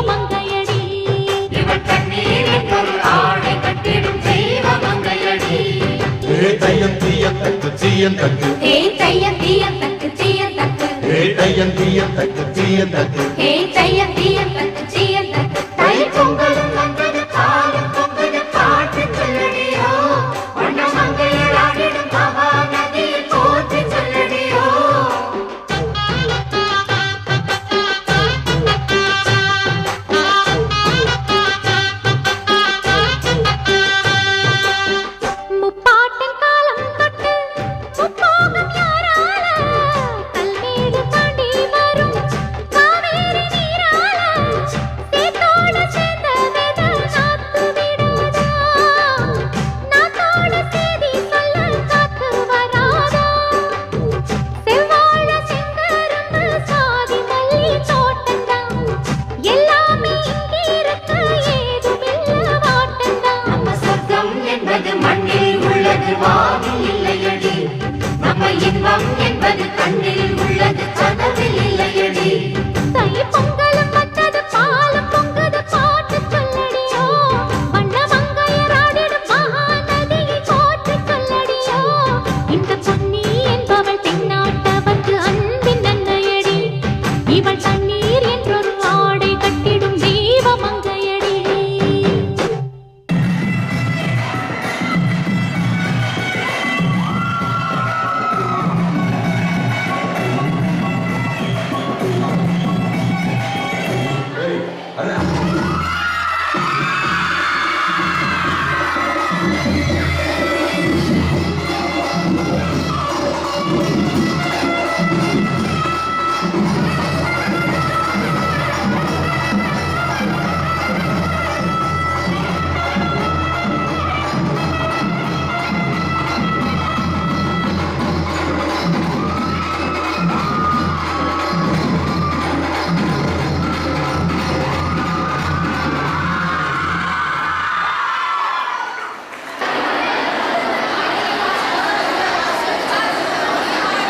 மங்கையடி இவள் தண்ணீர் என்றொரு ஆடை கட்டிடும் தெய்வ மங்கையடி தையம் தீயம் தக்கு தீயம் தக்கு தையம் தீயம் தக்கு தீயம் தக்கு தையம் தீயம் தக்கு தீயம் தக்கு தையம் தீயம் தக்கு தீயம் தக்கு தை பொங்கலும் வந்தது பாலும் பொங்குது பாட்டு சொல்லடியோ வண்ண மங்கையர் ஆடிடும் மகாநதியில் போற்றி சொல்லடியோ முப்பாட்டின் காலம் தொட்டு முப்போகம் யாரால கல்மேடு தாண்டி வரும் காவேரி நீரால சேத்தோடு சேர்ந்த வெத நாத்து விடாதா நாத்தோடு சேதி சொல்ல காத்து வராதா செவ்வாழ செங்கரும்பு சாதி மல்லி தோட்டந்தான் எல்லாமே இங்கிருக்க ஏதுமில்ல வாட்டந்தான் நம்ம சொர்க்கம் என்பது மண்ணில் உள்ளது வானில் இல்லையடி நம்ம இன்பம் என்பது கண்ணில் உள்ளது கனவில் இல்லையடி தை பொங்கலும் வந்தது பாலும் பொங்குது பாட்டு சொல்லடியோ வண்ண மங்கையர் ஆடிடும் மகாநதியை போற்றி சொல்லடியோ இந்த பொன்னி என்பவள் தென்னாட்டவர்க்கு அன்பின் நன்மையடி இவள் தண்ணீர் என்றொரு ஆடை கட்டிடும் தெய்வ மங்கையடி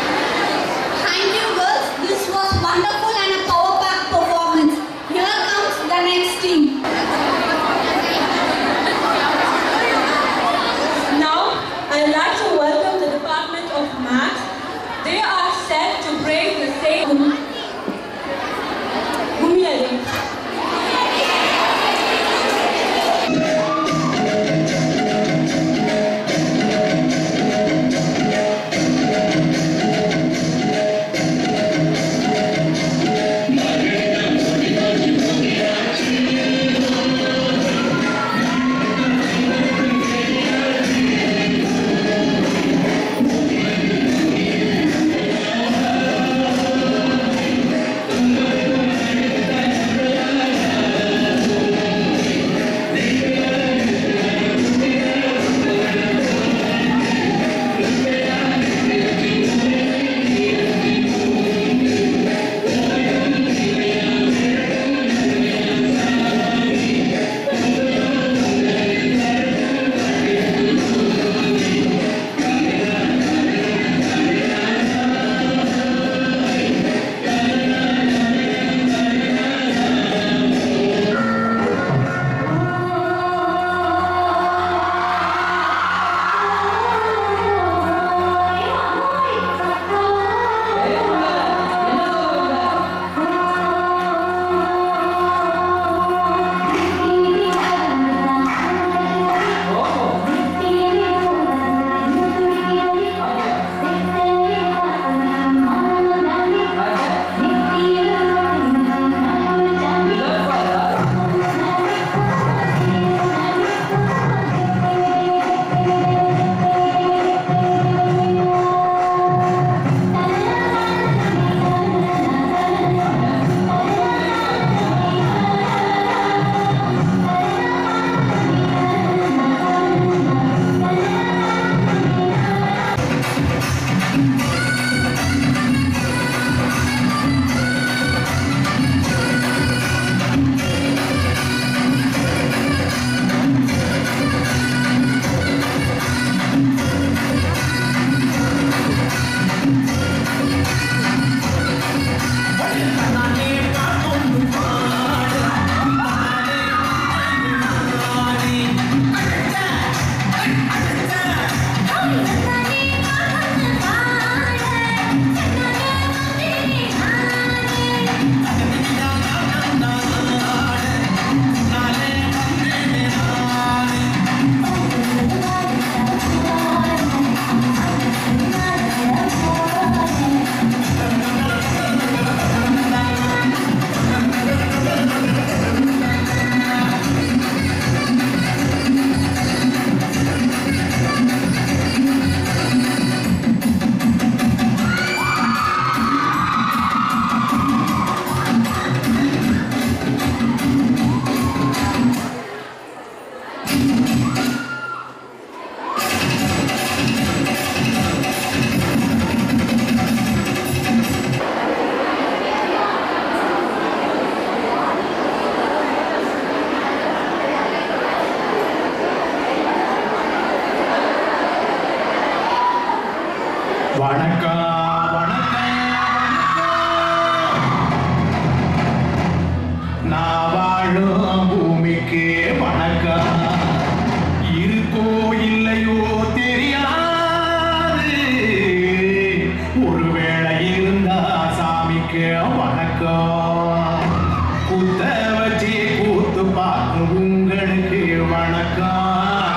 Thank you, girls. This was wonderful and a power-packed performance. Here comes the next team. Now, I'd like to welcome the Department of Maths. They are set to break the same Bhumiyadi. வணக்கம்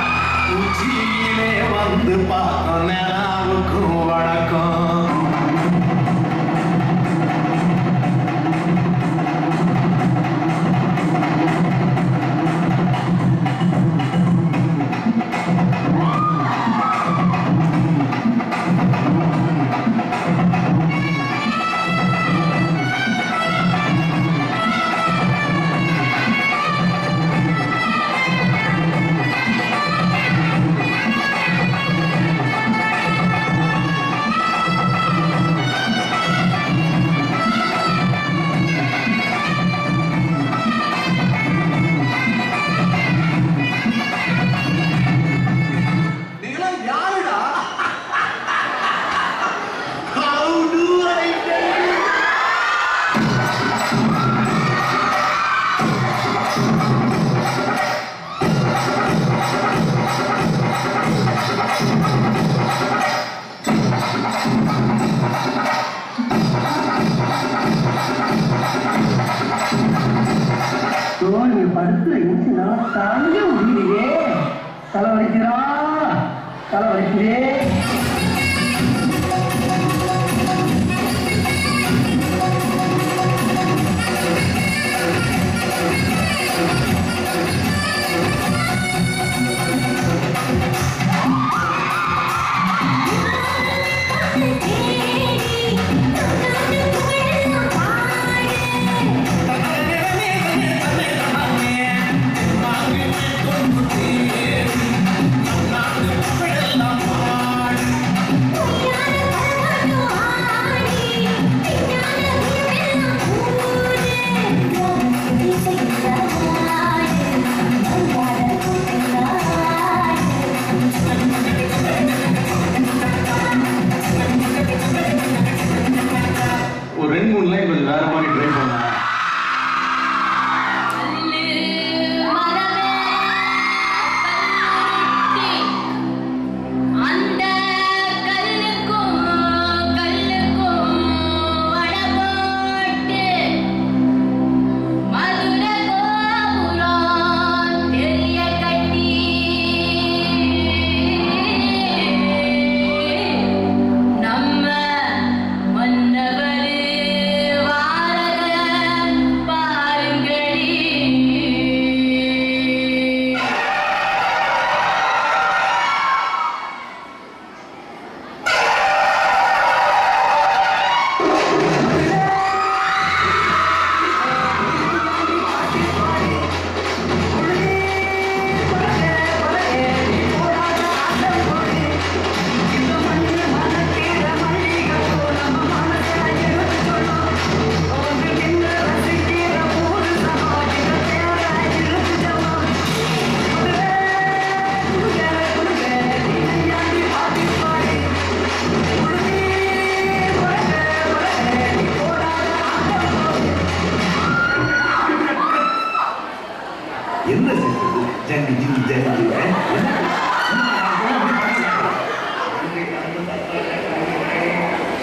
உச்சியிலே வந்து பார்க்கும் நிலாவுக்கும் வணக்கம் படுத்து இருந்துச்சுன்னா தாங்க முடியலையே தலைவலிக்கிறா தலைவலிக்கிறே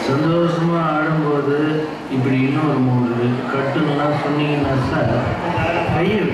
சந்தோஷமா ஆடும்போது இப்படி இன்னொரு மூன்று கட்டுன்னா சொன்னீங்கன்னா சார் கையை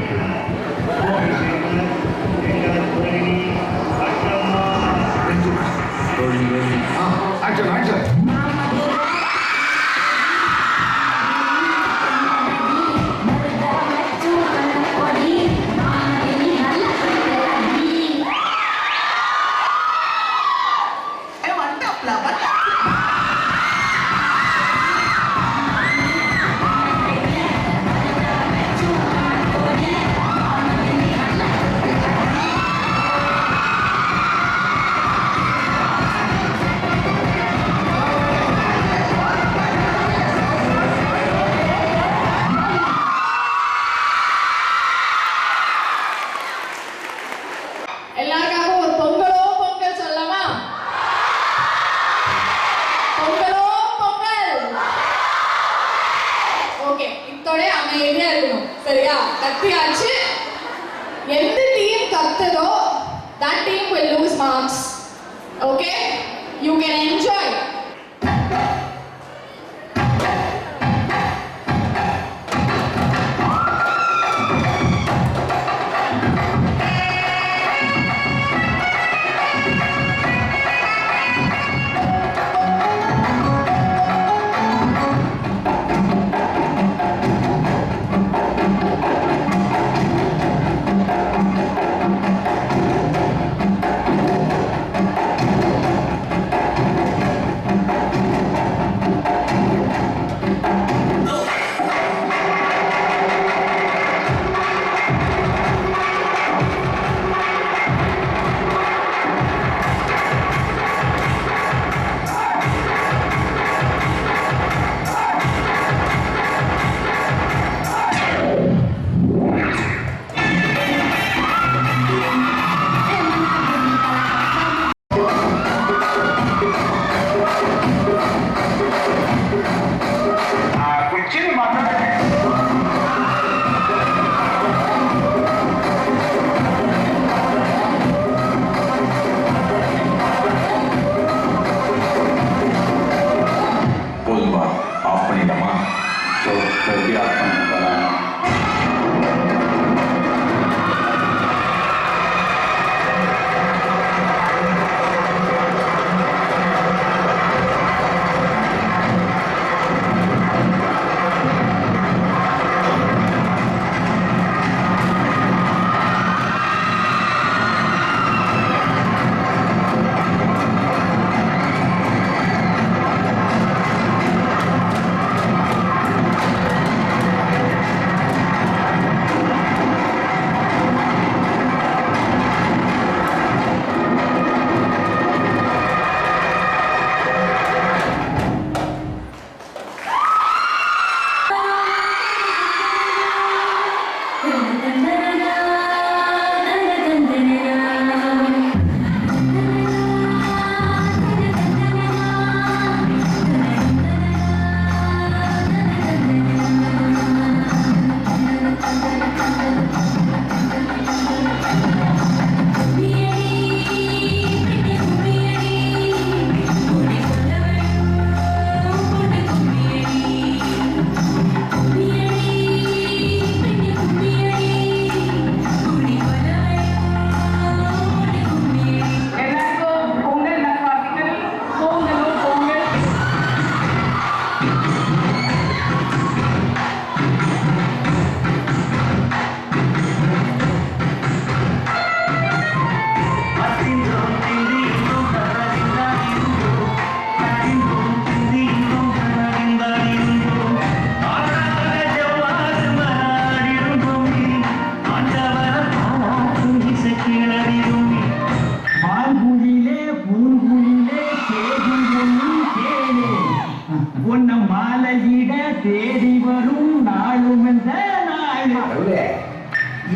that team will lose marks. Okay? You can enjoy.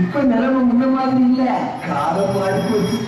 இப்ப நிலைமை முன்ன மாதிரி இல்ல காலம் மாறி போச்சு.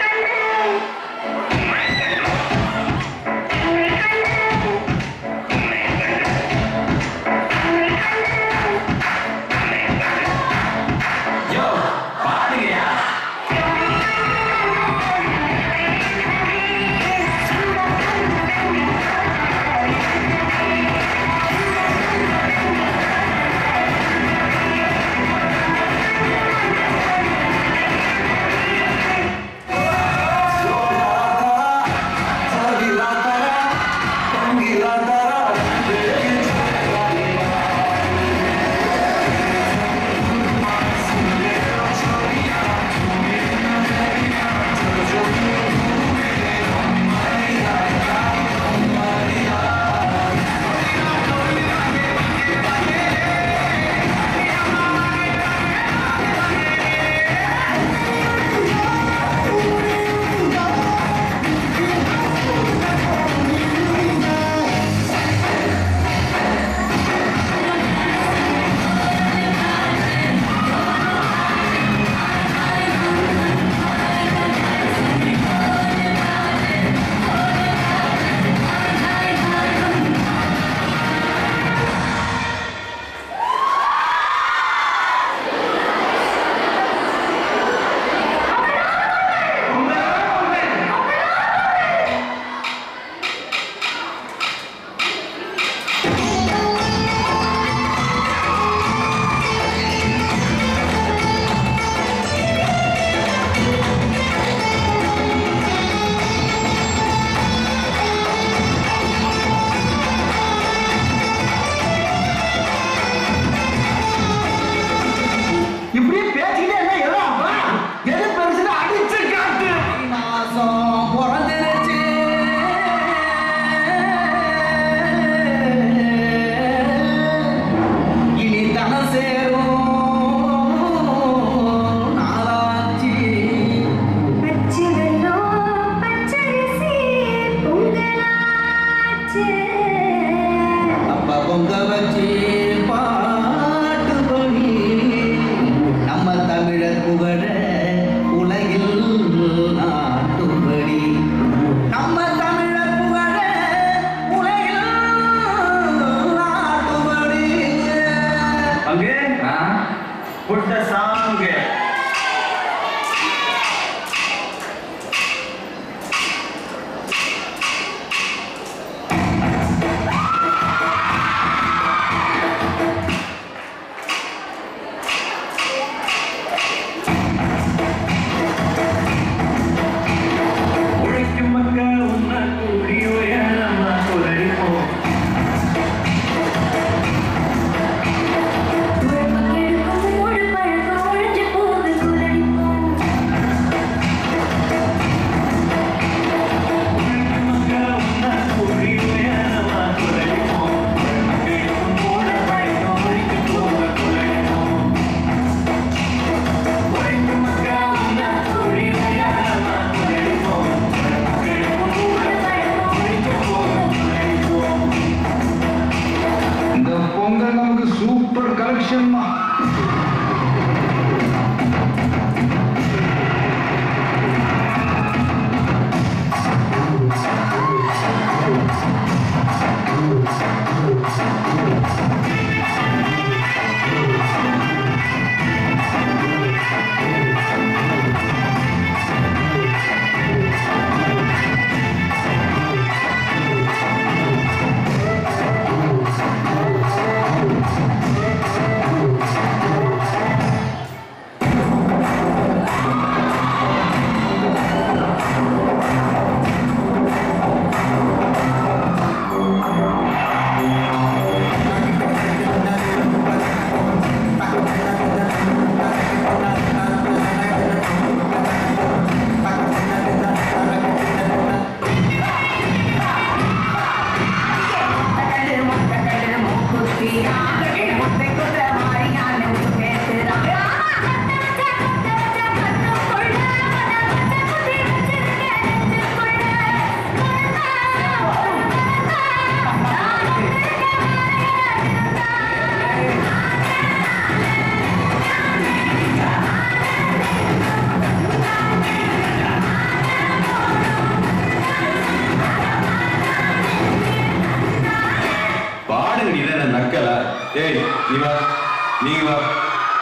கண்ணு Put the song. சூப்பர் கலெக்ஷன்மா.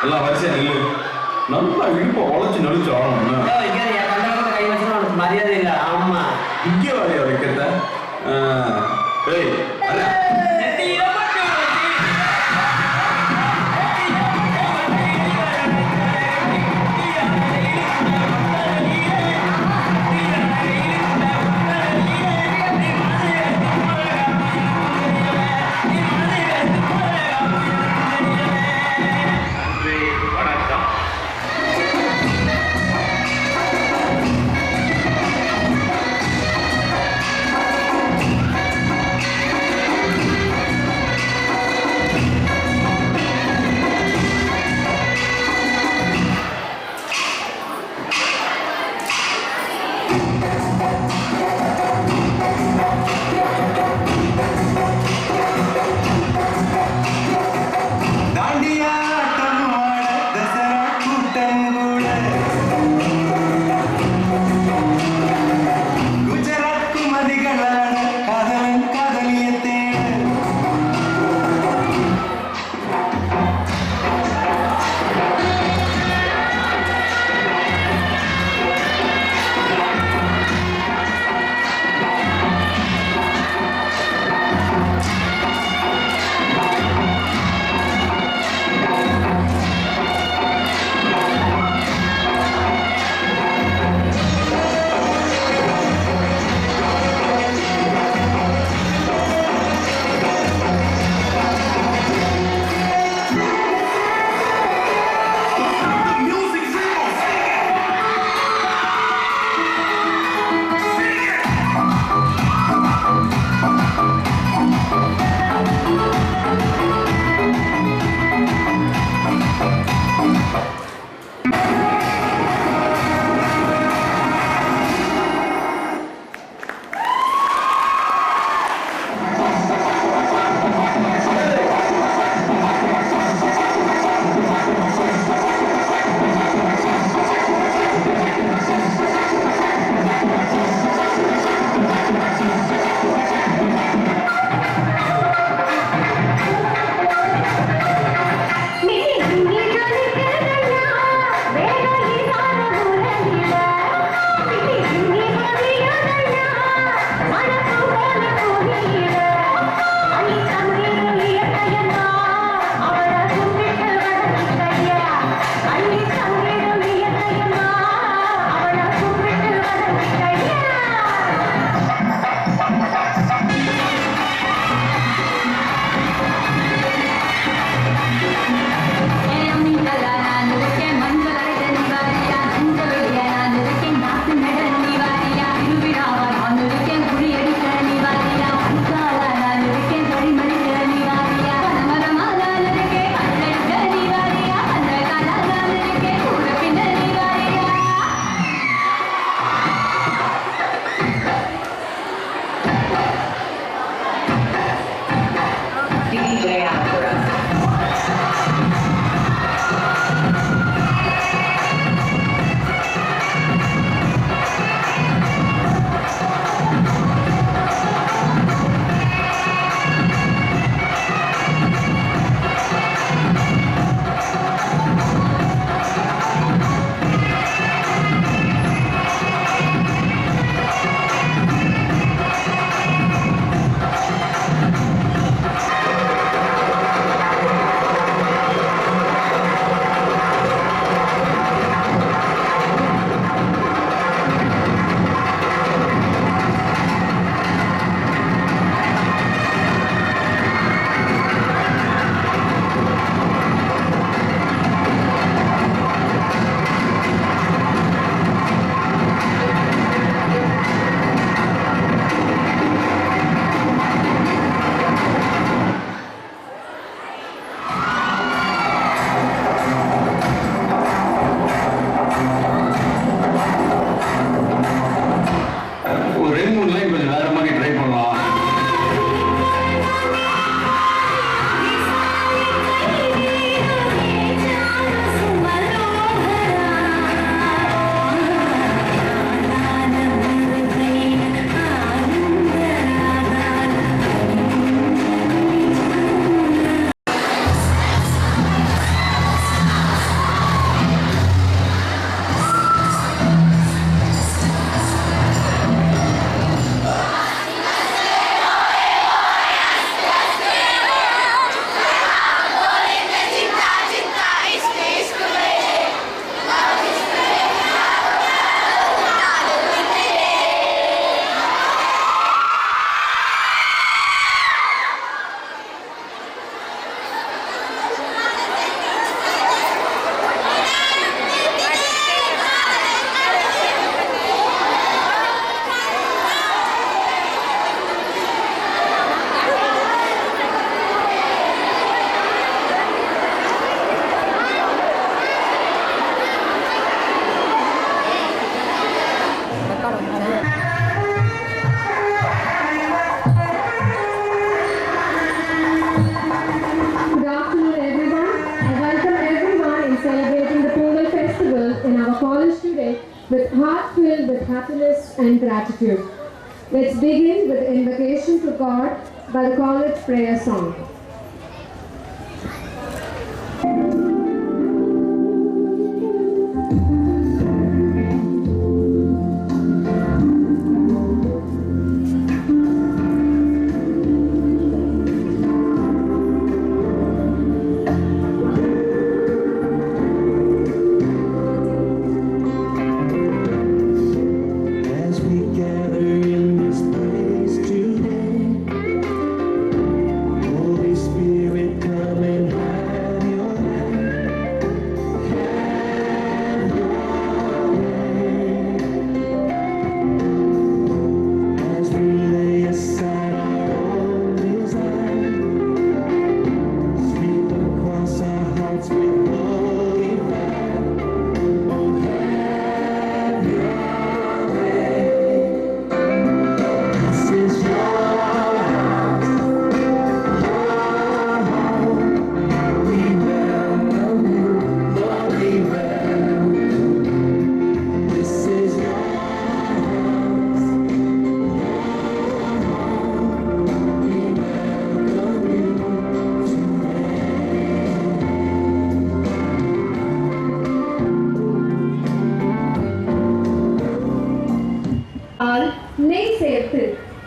எல்லாம் வரிசையா நில்லு. நல்லா இழுப்ப உழைச்சு நடிச்சு ஆடணும். மரியாதை இல்லை. ஆமா இங்கே வரையா வைக்கிறத. ஏய் அல்ல வணக்கம். with heart filled with happiness and gratitude. Let's begin with the invocation to God by the college prayer song. நெய் சேர்த்து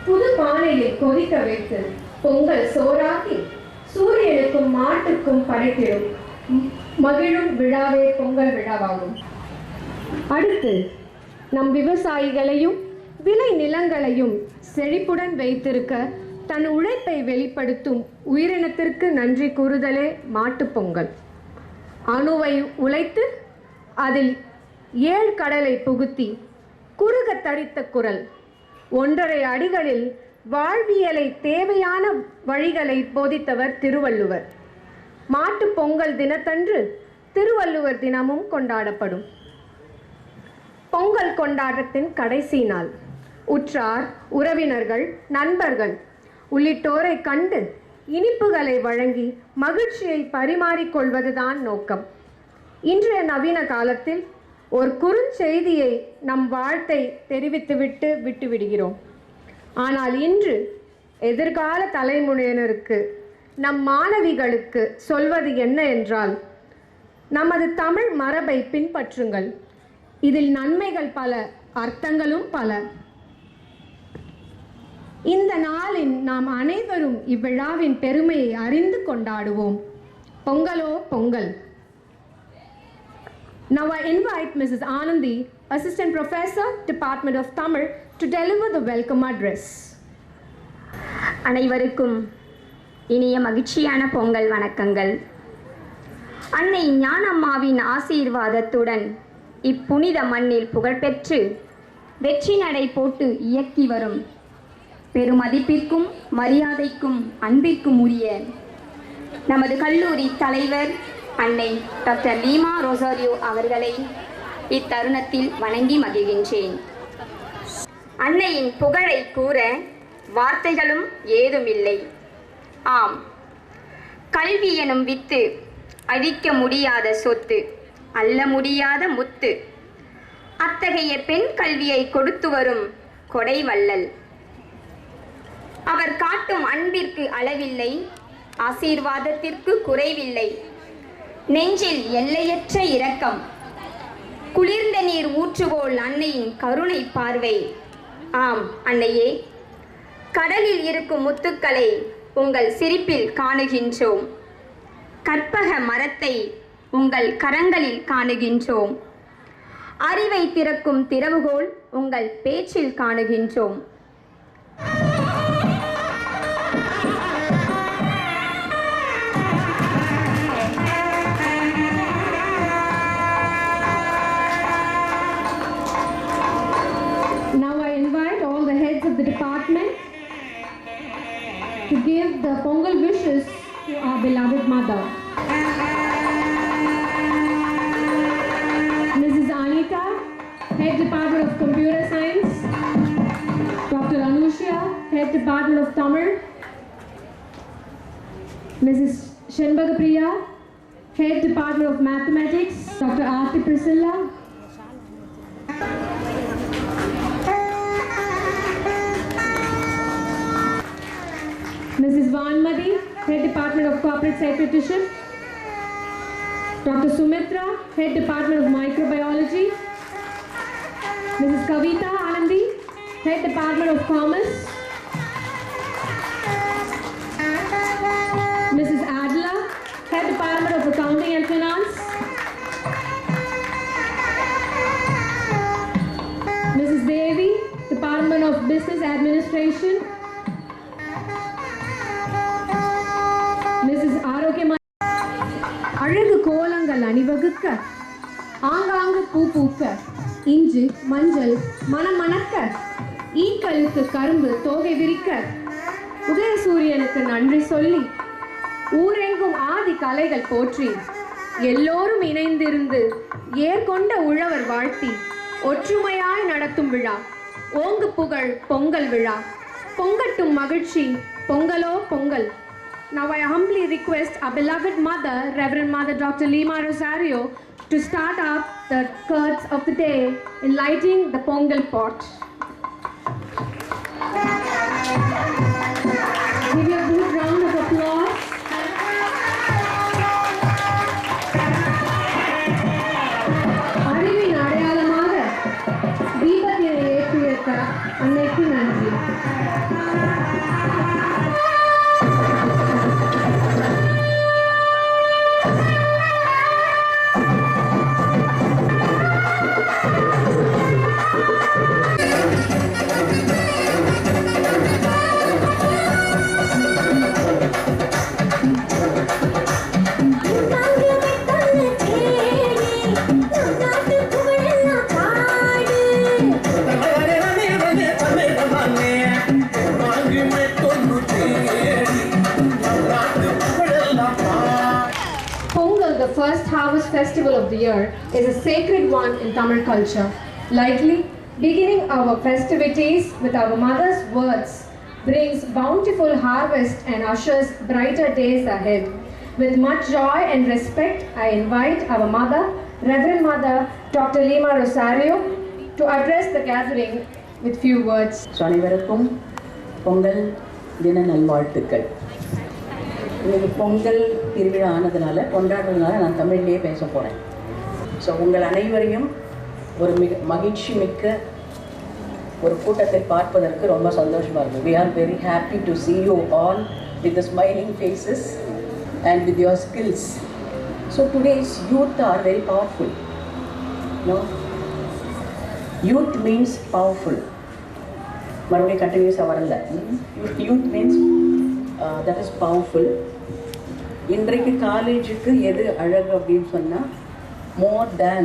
புது பானையில் கொதிக்க வைத்து பொங்கல் சோறாக்கி சூரியனுக்கும் மாட்டுக்கும் படைத்திடும் மகிழும் விழாவே பொங்கல் விழாவாகும். அடுத்து நம் விவசாயிகளையும் விளை நிலங்களையும் செழிப்புடன் வைத்திருக்க தன் உழைப்பை வெளிப்படுத்தும் உயிரினத்திற்கு நன்றி கூறுதலே மாட்டுப் பொங்கல். அணுவை உழைத்து அதில் 7 கடலை புகுத்தி குறுக தரித்த குரல் 1.5 அடிகளில் வாழ்வியலை தேவையான வழிகளை போதித்தவர் திருவள்ளுவர். மாட்டுப் பொங்கல் தினத்தன்று திருவள்ளுவர் தினமும் கொண்டாடப்படும். பொங்கல் கொண்டாட்டத்தின் கடைசி நாள் உற்றார் உறவினர்கள் நண்பர்கள் உள்ளிட்டோரை கண்டு இனிப்புகளை வழங்கி மகிழ்ச்சியை பரிமாறிக்கொள்வதுதான் நோக்கம். இன்றைய நவீன காலத்தில் ஒரு குறுஞ்செய்தியை நம் வாழ்த்தை தெரிவித்துவிட்டு விட்டுவிடுகிறோம். ஆனால் இன்று எதிர்கால தலைமுறையினருக்கு நம் மாணவிகளுக்கு சொல்வது என்ன என்றால், நமது தமிழ் மரபை பின்பற்றுங்கள், இதில் நன்மைகள் பல, அர்த்தங்களும் பல. இந்த நாளில் நாம் அனைவரும் இவ்விழாவின் பெருமையை அறிந்து கொண்டாடுவோம். பொங்கலோ Pongal. Now I invite Mrs. Anandi, Assistant Professor, Department of Tamil, to deliver the welcome address. அனைவருக்கும் இனிய மகிழ்ச்சியான பொங்கல் வணக்கங்கள். அன்னை ஞானம்மாவின் ஆசீர்வாதத்துடன் இப்புனித மண்ணில் புகழ்பெற்று வெற்றி நடை போட்டு இயக்கி வரும் பெருமதிப்பிற்கும் மரியாதைக்கும் அன்பிற்கும் உரிய நமது கல்லூரி தலைவர் அன்னை டாக்டர் லீமா ரொசாரியோ அவர்களை இத்தருணத்தில் வணங்கி மகிழ்கின்றேன். அன்னையின் புகழை கூற வார்த்தைகளும் ஏதுமில்லை. ஆம், கல்வி எனும் வித்து அழிக்க முடியாத சொத்து, அள்ள முடியாத முத்து. அத்தகைய பெண் கல்வியை கொடுத்து வரும் கொடை வள்ளல். அவர் காட்டும் அன்பிற்கு அளவில்லை, ஆசீர்வாதத்திற்கு குறைவில்லை. நெஞ்சில் எல்லையற்ற இரக்கம், குளிர்ந்த நீர் ஊற்றுவோல் அன்னையின் கருணை பார்வை. ஆம் அன்னையே, கடலில் இருக்கும் முத்துக்களை உங்கள் சிரிப்பில் காணுகின்றோம். கற்பக மரத்தை உங்கள் கரங்களில் காணுகின்றோம். அறிவை திறக்கும் திறவுகோல் உங்கள் பேச்சில் காணுகின்றோம். Now I invite all the heads of the department to give the Pongal wishes to our beloved mother. Mrs. Anita, Head Department of Computer Science. Dr. Anushya, Head Department of Tamil. Mrs. Shenbagapriya, Head Department of Mathematics. Dr. Aarti Priscilla. Mrs. Vanmadi, Head Department of Corporate Secretaryship. Dr. Sumitra, Head Department of Microbiology. Mrs. Kavita Anandi, Head Department of Commerce. Mrs. Adla, Head Department of Accounting and Finance. Mrs. Devi, Department of Business Administration. Mrs. Arokya. அழகு கோலங்கள் அணிவகுக்க, ஆங்காங்கு பூ பூக்க, இஞ்சி மஞ்சள் மனம் மணக்க, ஈக்களுக்கு கரும்பு தோகை விரிக்க, உதயசூரியனுக்கு நன்றி சொல்லி, ஊரெங்கும் ஆதி கலைகள் போற்றி, எல்லோரும் இணைந்திருந்து ஏற்கொண்ட உழவர் வாழ்த்தி, ஒற்றுமையாய் நடத்தும் விழா, ஓங்கு புகழ் பொங்கல் விழா, பொங்கட்டும் மகிழ்ச்சி, பொங்கலோ Pongal. Now I humbly request our beloved mother, Reverend Mother Dr. Lima Rosario, to start up the curds of the day in lighting the Pongal pot. Give you a good round of applause. அறிவின் அடையாளமாக தீபத்தினை ஏற்றி வைத்த அன்னைக்கு நன்றி. The first harvest festival of the year is a sacred one in Tamil culture. Likely, beginning our festivities with our mother's words brings bountiful harvest and ushers brighter days ahead. With much joy and respect, I invite our mother, Reverend Mother Dr. Lima Rosario, to address the gathering with few words. அனைவருக்கும் பொங்கல் தின நல்வாழ்த்துக்கள். இன்னைக்கு பொங்கல் திருவிழா ஆனதுனால கொண்டாடுறதுனால நான் தமிழ்லேயே பேச போகிறேன். ஸோ உங்கள் அனைவரையும் ஒரு மகிழ்ச்சி மிக்க ஒரு கூட்டத்தை பார்ப்பதற்கு ரொம்ப சந்தோஷமாக இருக்குது. We are very happy to see you all with the smiling faces and with your skills. So today's youth are very powerful. No? Youth means powerful. மறுபடியும் கண்டினியூஸாக வரல. Youth means that is powerful. இன்றைக்கு காலேஜுக்கு எது அழகு அப்படின்னு சொன்னால், more than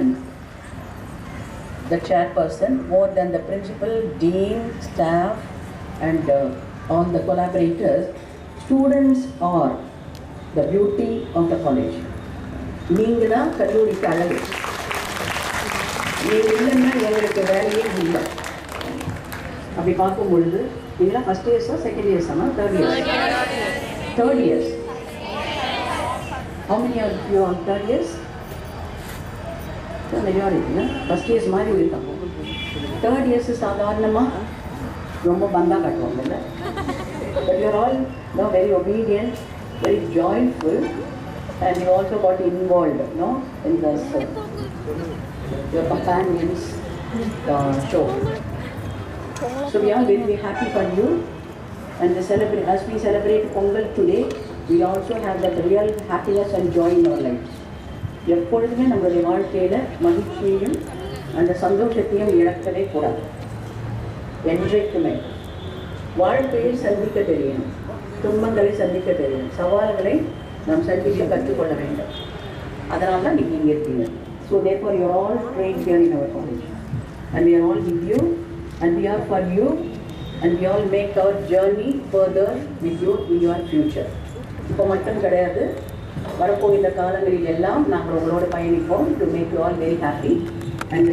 the chairperson, more than the principal, dean, staff and all the collaborators, students are the beauty of the college. நீங்கள் தான் கல்லூரிக்கு அழகு. நீங்கள் இல்லைன்னா எங்களுக்கு வேலையே இல்லை. அப்படி பார்க்கும் பொழுது இதெல்லாம் ஃபஸ்ட் இயர்ஸா செகண்ட் இயர்ஸானா third years. How many of you are third years? Majority first years மாதிரி இருக்காங்க. தேர்ட் இயர்ஸ் சாதாரணமாக ரொம்ப பந்தா காட்டுவாங்க இல்லை. But you are all very obedient, very joyful and you also got involved in this your companions show. So we are very happy for you and as we celebrate Pongal today, we also have that real happiness and joy in our lives. எப்பொழுதுமே நம்மளுடைய வாழ்க்கையில் மகிழ்ச்சியையும் அந்த சந்தோஷத்தையும் இழக்கவே கூடாது. என்றைக்குமே வாழ்க்கையை சந்திக்க தெரியணும், துன்பங்களை சந்திக்க தெரியணும், சவால்களை நாம் சந்திக்க கற்றுக்கொள்ள வேண்டும். அதனால தான் நீங்கள் இங்கே இருக்கீங்க. So therefore you are all trained here in our college and we are all with you and we are for you and we all make our journey further with you in your future. இப்போ மட்டும் கிடையாது, வரப்போகிற காலங்களில் எல்லாம் நாங்கள் உங்களோட பயணிப்போம் to make you all very happy and